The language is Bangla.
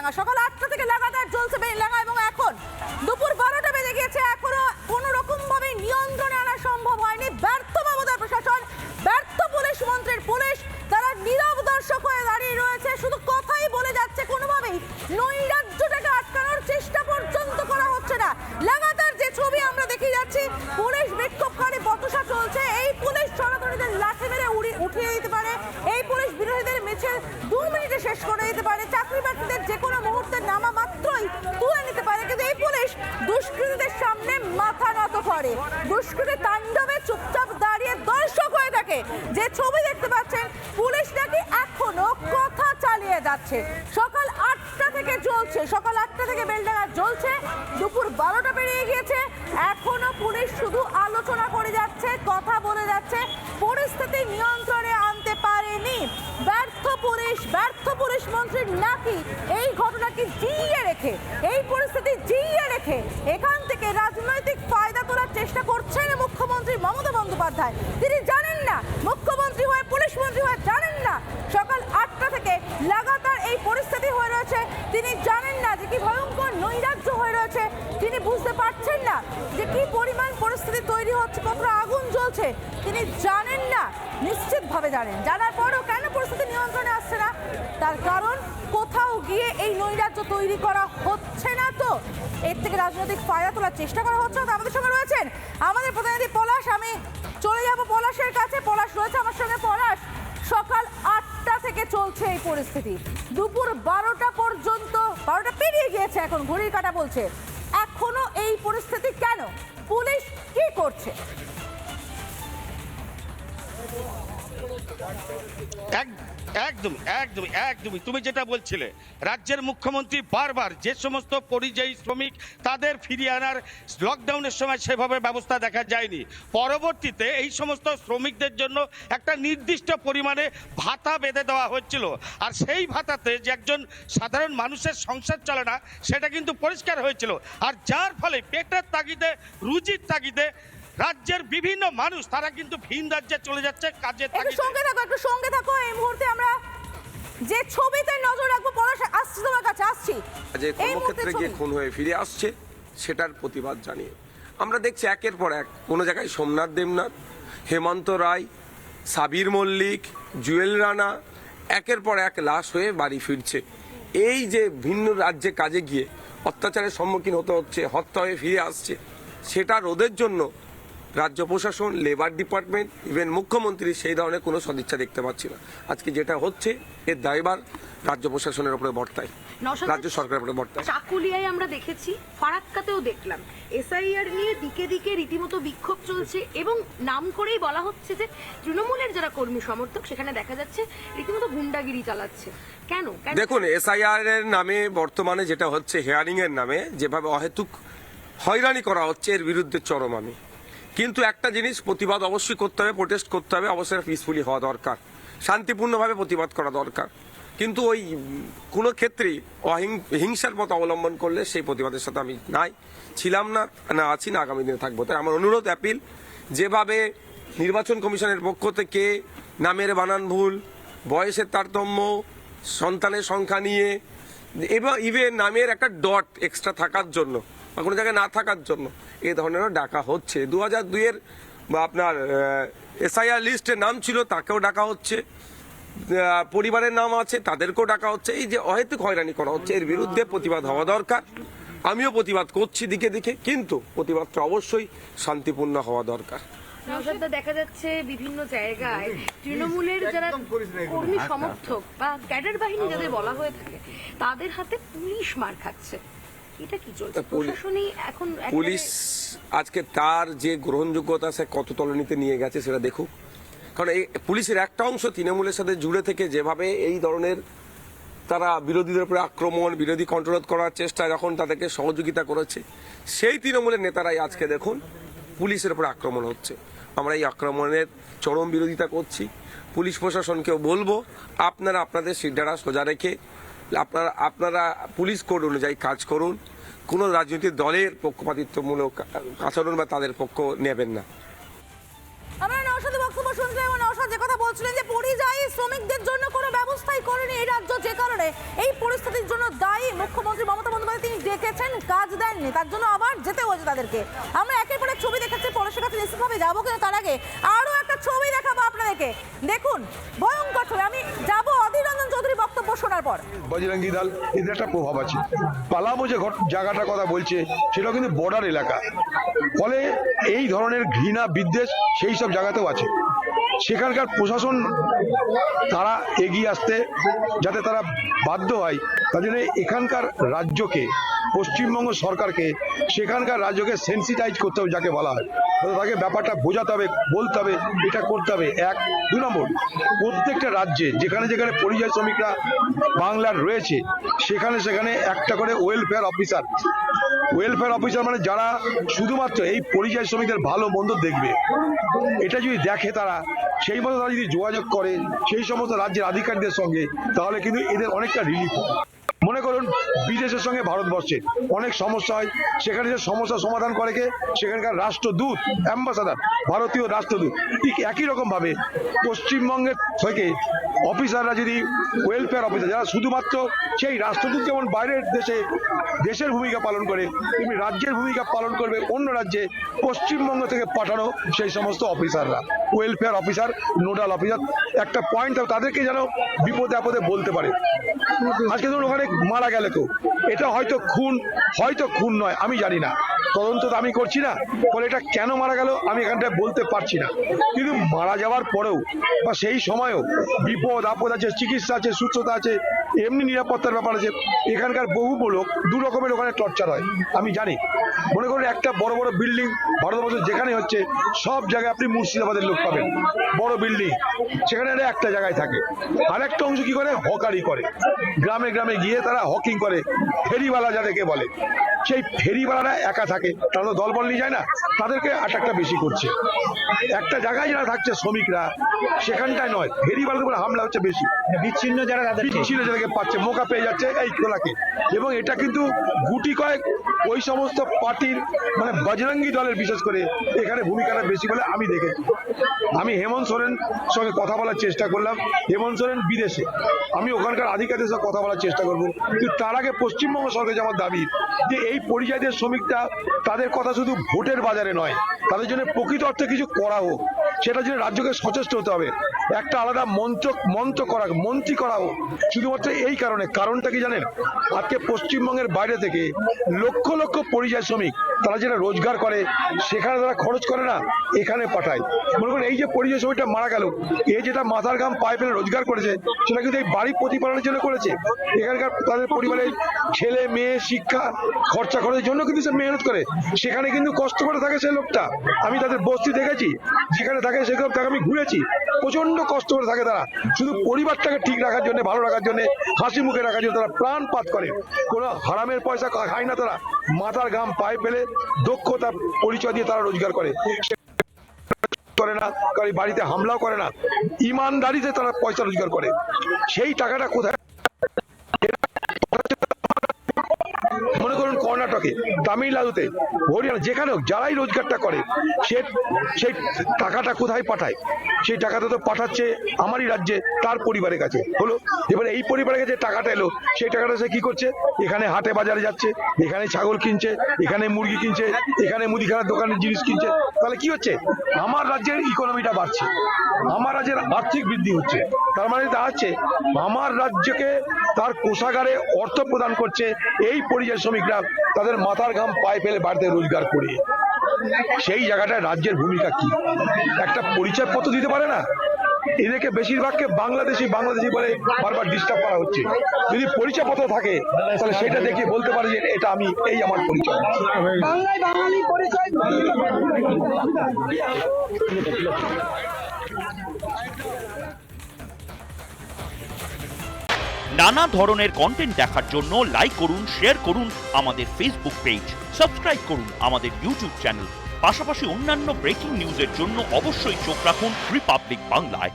বেলডাঙ্গা। সকাল 8টা থেকে লাগাতার চলছে বেলডাঙ্গা এবং এখন দুপুর 12টা বেজে গিয়েছে, এখনো কোনো রকম ভাবে নিয়ন্ত্রণে আনা সম্ভব হয়নি। ব্যর্থ মমতার প্রশাসন, ব্যর্থ পুলিশ মন্ত্রীর পুলিশ, তারা নীরব দর্শক হয়ে দাঁড়িয়ে রয়েছে, শুধু কথাই বলে যাচ্ছে, কোনোভাবেই নৈরাজ্যটাকে আটকানোর চেষ্টা পর্যন্ত করা হচ্ছে না। লাগাতার যে ছবি আমরা দেখে যাচ্ছি, পুলিশ বিক্ষোভকারী বচসা চলছে। এই পুলিশ সনাতনীদের লাঠি মেরে উঠিয়ে দিতে পারে, এই পুলিশ বিরোধীদের মিছিল 2 মিনিটে শেষ করে দিতে পারে, চাকরি বাকরিদের যে কোনো মুহূর্তে নামা মাত্রই তুলে নিতে পারে, কিন্তু এই পুলিশ দুষ্কৃতীদের সামনে মাথা নত করে। দুষ্কৃতী তাণ্ডবে চুপচাপ দাঁড়িয়ে দর্শক হয়ে থাকে। যে ছবি দেখতে পাচ্ছেন, পুলিশ নাকি এখনো কথা চালিয়ে যাচ্ছে। সকাল 8টা থেকে চলছে, সকাল 8টা থেকে বেলডাঙ্গা জ্বলছে, দুপুর 12টা পেরিয়ে গিয়েছে, এখনো পুলিশ শুধু আলোচনা করে যাচ্ছে, কথা বলে যাচ্ছে, পরিস্থিতি নিয়ন্ত্রণে আনতে পারেনি। ব্যর্থ পুলিশ মন্ত্রীর নাকি এই ঘটনাকে জিইয়ে রেখে, এই পরিস্থিতি জিইয়ে রেখে এখান থেকে রাজনৈতিক ফায়দা তোলার চেষ্টা করছেন মুখ্যমন্ত্রী মমতা বন্দ্যোপাধ্যায়। তিনি জানেন না, মুখ্যমন্ত্রী হয়ে পুলিশ মন্ত্রী হয়ে জানেন না সকাল 8টা থেকে লাগাতার এই পরিস্থিতি হয়ে রয়েছে। তিনি জানেন না যে কি ভয়ঙ্কর নৈরাজ্য হয়ে রয়েছে, তিনি বুঝতে পারছেন না যে কি পরিমাণ পরিস্থিতি তৈরি হচ্ছে, কতটা আগুন জ্বলছে, তিনি জানেন না। নিশ্চিতভাবে জানেন, জানার পরেও কেন পরিস্থিতি নিয়ন্ত্রণে আসছে না? তার কারণ কোথাও গিয়ে এই নৈরাজ্য তৈরি করা হচ্ছে না, তো এর থেকে রাজনৈতিক ফায়দা তোলার চেষ্টা করা হচ্ছে না। আমাদের সঙ্গে রয়েছেন আমাদের প্রতিনিধি পলাশ, আমি চলে যাব পলাশের কাছে। পলাশ রয়েছে আমার সঙ্গে। পলাশ, সকাল 8টা থেকে চলছে এই পরিস্থিতি, দুপুর 12টা পর্যন্ত, 12টা পেরিয়ে গিয়েছে, এখন ঘড়ির কাঁটা বলছে এখনো এই পরিস্থিতি কেন? পুলিশ কি করছে? একদমই তুমি যেটা বলছিলে, রাজ্যের মুখ্যমন্ত্রী বারবার যে সমস্ত পরিযায়ী শ্রমিক তাদের ফিরিয়ে আনার লকডাউনের সময় সেভাবে ব্যবস্থা দেখা যায়নি। পরবর্তীতে এই সমস্ত শ্রমিকদের জন্য একটা নির্দিষ্ট পরিমাণে ভাতা বেঁধে দেওয়া হচ্ছিল, আর সেই ভাতাতে যে একজন সাধারণ মানুষের সংসার চলে না সেটা কিন্তু পরিষ্কার হয়েছিল। আর যার ফলে পেটের তাগিদে, রুজির তাগিদে রাজ্যের বিভিন্ন মানুষ তারা কিন্তু ভিন রাজ্যে চলে যাচ্ছে কাজে। একটু সঙ্গে থাকো। এই মুহূর্তে আমরা যে ছবিতে নজর রাখবো, পলাশ আসছি তোমার কাছে, আসছি। যে কর্মক্ষেত্রে গিয়ে খুন হয়ে ফিরে আসছে সেটার প্রতিবাদ জানিয়ে আমরা দেখছি একের পর এক কোনো জায়গায় সোমনাথ দেবনাথ, হেমন্ত রায়, সাবির মল্লিক, জুয়েল রানা একের পর এক লাশ হয়ে বাড়ি ফিরছে। এই যে ভিন্ন রাজ্যে কাজে গিয়ে অত্যাচারের সম্মুখীন হতে হচ্ছে, হত্যা হয়ে ফিরে আসছে, সেটা রোধের জন্য রাজ্য প্রশাসন, লেবার ডিপার্টমেন্ট, ইভেন মুখ্যমন্ত্রী সেই ধরনের কোনো সদিচ্ছা দেখতে পাচ্ছি না। আজকে যেটা হচ্ছে এর দায়ভার রাজ্য প্রশাসনের উপরে বর্তায়, রাজ্য সরকারের উপরে বর্তায়। চাকুলিয়ায় আমরা দেখেছি, ফারাক্কাতেও দেখলাম, এসআইআর নিয়ে দিকে দিকে রীতিমতো বিক্ষোভ চলছে এবং নাম করেই বলা হচ্ছে যে তৃণমূলের যারা কর্মী সমর্থক সেখানে দেখা যাচ্ছে রীতিমতো গুন্ডাগিরি চালাচ্ছে। কেন? দেখুন, এসআইআর এর নামে বর্তমানে যেটা হচ্ছে, হেয়ারিং এর নামে যেভাবে অহেতুক হয়রানি করা হচ্ছে, এর বিরুদ্ধে চরম আমি। কিন্তু একটা জিনিস, প্রতিবাদ অবশ্যই করতে হবে, প্রোটেস্ট করতে হবে, অবশ্যই পিসফুলি হওয়া দরকার, শান্তিপূর্ণভাবে প্রতিবাদ করা দরকার। কিন্তু ওই কোনো ক্ষেত্রেই হিংসার মতো অবলম্বন করলে সেই প্রতিবাদের সাথে আমি ছিলাম না, আছি না, আগামী দিনে থাকবো। তাই আমার অনুরোধ, অ্যাপিল, যেভাবে নির্বাচন কমিশনের পক্ষ থেকে নামের বানান ভুল, বয়সের তারতম্য, সন্তানের সংখ্যা নিয়ে, এবং ইভেন নামের একটা ডট এক্সট্রা থাকার জন্য বা কোনো জায়গায় না থাকার জন্য এই ধরনেরও ডাকা হচ্ছে। 2002-এর আপনার এসআইআর লিস্টে নাম ছিল, তাকেও ডাকা হচ্ছে, পরিবারের নাম আছে তাদেরকেও ডাকা হচ্ছে। এই যে অহেতুক হয়রানি করা হচ্ছে, এর বিরুদ্ধে প্রতিবাদ হওয়া দরকার। আমিও প্রতিবাদ করছি দিকে দিকে, কিন্তু প্রতিবাদটা অবশ্যই শান্তিপূর্ণ হওয়া দরকার। দেখা যাচ্ছে বিভিন্ন জায়গায় তৃণমূলের যারা কর্মী সমর্থক বা ক্যাডার বাহিনী যাদের বলা হয়ে থাকে তাদের হাতে পুলিশ মার খাচ্ছে। এটা কি চলছে? প্রশাসনই এখন পুলিশ আজকে তার যে গ্রহণযোগ্যতা সে কত তলানিতে নিয়ে গেছে সেটা দেখুক। কারণ এই পুলিশের একটা অংশ তৃণমূলের সাথে জুড়ে থেকে যেভাবে এই ধরনের তারা বিরোধীদের উপরে আক্রমণ, বিরোধী কন্ট্রোল করার চেষ্টা যখন তাদেরকে সহযোগিতা করেছে, সেই তৃণমূলের নেতারাই আজকে দেখুন পুলিশের উপরে আক্রমণ হচ্ছে। আমরা এই আক্রমণের চরম বিরোধিতা করছি। পুলিশ প্রশাসনকেও বলবো, আপনারা আপনাদের সিদ্ধারা সোজা রেখে আপনারা পুলিশ কোড অনুযায়ী কাজ করুন। কোনো রাজনৈতিক দলের পক্ষপাতিত্বমূলক আচরণ বা তাদের পক্ষ নেবেন না। আমরা নওশাদের বক্তব্য শুনছিলাম, এবং নওশাদ যে কথা বলছিলেন যে পরিযায়ী শ্রমিকদের জন্য কোনো ব্যবস্থাই করেনি এই রাজ্য, যে কারণে এই পরিস্থিতির জন্য দায়ী কাজ দেননি, তার জন্য আবার যেতে হয়েছে তাদেরকে। আমরা একের পর এক ছবি দেখাচ্ছি, পরেশের কাছে নিশ্চিতভাবে যাবো, কিন্তু তার আগে আরো একটা ছবি দেখাবো আপনাদেরকে। দেখুন ভয়ঙ্কর ছবি, আমি যাবো অধীর রঞ্জন চৌধুরী বক্তব্য শোনার পর। বজরঙ্গি দল এদের একটা প্রভাব আছে। পালামো যে জায়গাটার কথা বলছে সেটাও কিন্তু বর্ডার এলাকা, ফলে এই ধরনের ঘৃণা বিদ্বেষ সেই সব জায়গাতেও আছে। সেখানকার প্রশাসন তারা এগিয়ে আসতে যাতে তারা বাধ্য হয়, তার জন্য এখানকার রাজ্যকে, পশ্চিমবঙ্গ সরকারকে সেখানকার রাজ্যকে সেন্সিটাইজ করতে হবে, যাকে বলা হয় তাকে ব্যাপারটা বোঝাতে হবে, বলতে হবে, এটা করতে হবে। এক, 2 নম্বর, প্রত্যেকটা রাজ্যে যেখানে যেখানে পরিযায়ী শ্রমিকরা বাংলার রয়েছে সেখানে সেখানে একটা করে ওয়েলফেয়ার অফিসার মানে যারা শুধুমাত্র এই পরিযায়ী শ্রমিকদের ভালো মন্দ দেখবে, এটা যদি দেখে তারা, সেই মতো তারা যদি যোগাযোগ করে সেই সমস্ত রাজ্যের আধিকারিকদের সঙ্গে, তাহলে কিন্তু এদের অনেকটা রিলিফ হয়। মনে করুন বিদেশের সঙ্গে ভারতবর্ষের অনেক সমস্যা হয়, সেখানে যে সমস্যা সমাধান করে কে? সেখানকার রাষ্ট্রদূত, অ্যাম্বাসাডার, ভারতীয় রাষ্ট্রদূত। ঠিক একই রকম ভাবে পশ্চিমবঙ্গের থেকে অফিসাররা যদি ওয়েলফেয়ার অফিসার, যারা শুধুমাত্র সেই রাষ্ট্রদূত যেমন বাইরের দেশের ভূমিকা পালন করে, তেমনি রাজ্যের ভূমিকা পালন করবে অন্য রাজ্যে পশ্চিমবঙ্গ থেকে পাঠানো সেই সমস্ত অফিসাররা, ওয়েলফেয়ার অফিসার, নোডাল অফিসার। একটা পয়েন্ট তাদেরকে যেন বিপদে আপদে বলতে পারে। আজকে ধরুন ওখানে মারা গেলে কেউ, এটা হয়তো খুন নয়, আমি জানি না, তদন্ত তো আমি করছি না, ফলে এটা কেন মারা গেল আমি এখানটায় বলতে পারছি না। কিন্তু মারা যাওয়ার পরেও বা সেই সময়ও বিপদ আপদ আছে, চিকিৎসা আছে, সুস্থতা আছে, এমনি নিরাপত্তার ব্যাপার আছে। এখানকার বহু লোক 2 রকমের ওখানে টর্চার হয়, আমি জানি। মনে করুন একটা বড় বড় বিল্ডিং ভারতবর্ষ যেখানে হচ্ছে, সব জায়গায় আপনি মুর্শিদাবাদের লোক পাবেন, বড় বিল্ডিং, সেখানে একটা জায়গায় থাকে। আরেকটা অংশ কি করে? হকারি করে, গ্রামে গ্রামে গিয়ে তারা হকিং করে, ফেরিওয়ালা যাদেরকে বলে। সেই ফেরিওয়ালারা একা থাকে, তারা তো দলবল নিয়ে যায় না, তাদেরকে অ্যাটাকটা বেশি করছে। একটা জায়গায় যারা থাকছে শ্রমিকরা, সেখানটায় নয়, ফেরিওয়ালাদের উপরে হামলা হচ্ছে বেশি। বিচ্ছিন্ন যাদেরকে পাচ্ছে, মোকা পেয়ে যাচ্ছে এই খোলাকে। এবং এটা কিন্তু গুটি কয়েক ওই সমস্ত পার্টির, মানে বজরঙ্গি দলের বিশেষ করে এখানে ভূমিকাটা বেশি বলে আমি দেখেছি। আমি হেমন্ত সোরেন সঙ্গে কথা বলার চেষ্টা করলাম, হেমন্ত সোরেন বিদেশে, আমি ওখানকার আধিকারিকদের সঙ্গে কথা বলার চেষ্টা করবো। কিন্তু তার আগে পশ্চিমবঙ্গ সরকারের আমার দাবি যে এই পরিযায়ীদের শ্রমিকটা, তাদের কথা শুধু ভোটের বাজারে নয়, তাদের জন্য প্রকৃত অর্থে কিছু করা হোক, সেটার জন্য রাজ্যকে সচেষ্ট হতে হবে। একটা আলাদা মন্ত্রী করা হোক, শুধুমাত্র এই কারণটা কি জানেন? আজকে পশ্চিমবঙ্গের বাইরে থেকে লক্ষ লক্ষ পরিযায়ী শ্রমিক, তারা যেটা রোজগার করে সেখানে তারা খরচ করে না, এখানে পাঠায়। মনে করুন এই যে পরিযায়ী শ্রমিকটা মারা গেল, এই যেটা মাথার ঘাম পায়ে ফেলে রোজগার করেছে, সেটা কিন্তু এই বাড়ি প্রতিপালনের জন্য করেছে। এখানকার তাদের পরিবারের ছেলে মেয়ে শিক্ষা খরচা করার জন্য কিন্তু সে মেহনত করে, সেখানে কিন্তু কষ্ট করে থাকে সেই লোকটা। আমি তাদের বস্তি দেখেছি, যেখানে থাকে সেসব তাকে আমি ঘুরেছি, প্রচন্ড কষ্ট করে থাকে তারা, শুধু পরিবারটাকে ঠিক রাখার জন্য, ভালো রাখার জন্য, হাসি মুখে রাখার জন্য তারা প্রাণপাত করে। কোনো হারামের পয়সা খায় না তারা, মাথার ঘাম পায়ে ফেলে দক্ষতা পরিচয় দিয়ে তারা রোজগার করে না, বাড়িতে হামলাও করে না, ইমানদারিতে তারা পয়সা রোজগার করে। সেই টাকাটা কোথায়? মনে করুন কর্ণাটকে, তামিলনাড়ুতে, হরিয়ানা, যেখানে হোক, যারাই রোজগারটা করে সেই টাকাটা কোথায় পাঠায়? সেই টাকাটা তো পাঠাচ্ছে আমারই রাজ্যে, তার পরিবারের কাছে। হলো, এবার এই পরিবারের কাছে টাকাটা এলো, সেই টাকাটা সে কি করছে? এখানে হাটে বাজারে যাচ্ছে, এখানে ছাগল কিনছে, এখানে মুরগি কিনছে, এখানে মুদিখানার দোকানের জিনিস কিনছে। তাহলে কি হচ্ছে? আমার রাজ্যের ইকোনমিটা বাড়ছে, আমার রাজ্যের আর্থিক বৃদ্ধি হচ্ছে। তার মানে দাঁড়াচ্ছে আমার রাজ্যকে তার কোষাগারে অর্থ প্রদান করছে এই পরিযায়ী শ্রমিকরা, তাদের মাথার ঘাম পায়ে ফেলে বাড়িতে রোজগার করে। সেই জায়গাটায় রাজ্যের ভূমিকা কি? একটা পরিচয়পত্র দিতে পারে না? এদেরকে বেশিরভাগকে বাংলাদেশি বলে বারবার ডিস্টার্ব করা হচ্ছে। যদি পরিচয়পত্র থাকে তাহলে সেটা দেখিয়ে বলতে পারে যে এটা আমি, এই আমার পরিচয়। বাংলায় বাঙালি পরিচয়। নানা ধরনের কন্টেন্ট দেখার জন্য লাইক করুন, শেয়ার করুন আমাদের ফেসবুক পেজ, সাবস্ক্রাইব করুন আমাদের ইউটিউব চ্যানেল। পাশাপাশি অন্যান্য ব্রেকিং নিউজের জন্য অবশ্যই চোখ রাখুন রিপাবলিক বাংলায়।